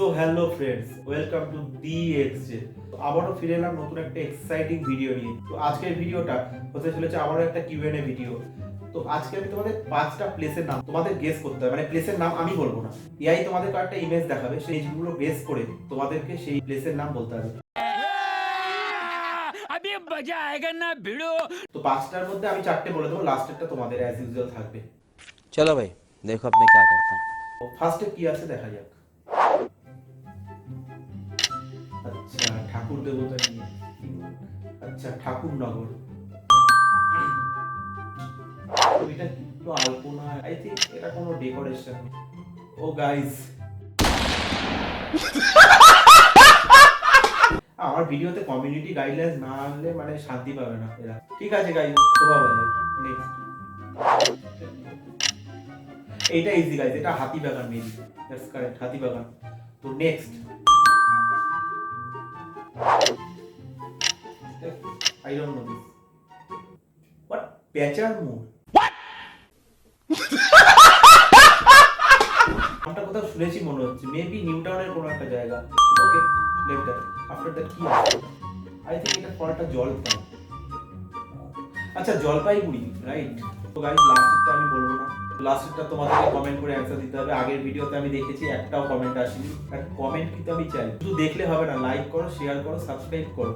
So hello friends, welcome to DXJ। আবারও ফিরে এলাম নতুন একটা এক্সাইটিং ভিডিও নিয়ে। তো আজকের ভিডিওটা হতে চলেছে আবারও একটা Q&A ভিডিও। তো আজকে আমি তোমাদের 5টা প্লেসের নাম তোমাদের গেস করতে হবে, মানে প্লেসের নাম আমি বলবো না, এআই তোমাদের একটা ইমেজ দেখাবে, সেই ইমেজগুলো বেস করে তোমাদেরকে সেই প্লেসের নাম বলতে হবে। अभी मजा आएगा ना भिड़ो। তো 5টার মধ্যে আমি 4টে বলে দেবো, লাস্টেরটা তোমাদের অ্যাজ ইউজুয়াল থাকবে। चलो भाई देखो अब मैं क्या करता हूँ। তো ফার্স্টে কি আছে দেখা যাক। আচ্ছা, ঠাকুর দেবতা নিয়ে। আচ্ছা, ঠাকুরনগর। এটা তো আলপনা, আই থিংক এটা কোনো ডেকোরেশন। ও গাইস, আমার ভিডিওতে কমিউনিটি গাইডলাইন্স না আনলে মানে শান্তি পাবে না এরা। ঠিক আছে গাইস, শোভাবাজার। নেক্সট, এইটা ইজি গাইস, এটা Hatibagan maybe. That's correct, Hatibagan. তো next, I don't know this. What? পেচার মোড়? নামটা কোথাও শুনেছি মনে হচ্ছে, মেবি নিউ টাউনের কোনো একটা জায়গা। ওকে, লেফট দ্যাট। আফটার দ্যাট কি আছে? আই থিংক এটা ফলটা জলপাই। আচ্ছা, জলপাইগুড়ি, রাইট? তো গাইস, লাস্টেরটা আমি বলবো না, লাস্টেরটা তোমাদেরকে কমেন্ট করে অ্যানসার দিতে হবে। আগের ভিডিওতে আমি দেখেছি একটাও কমেন্ট আসেনি, আর কমেন্ট কিন্তু আমি চাই। শুধু দেখলে হবে না, লাইক করো, শেয়ার করো, সাবস্ক্রাইব করো।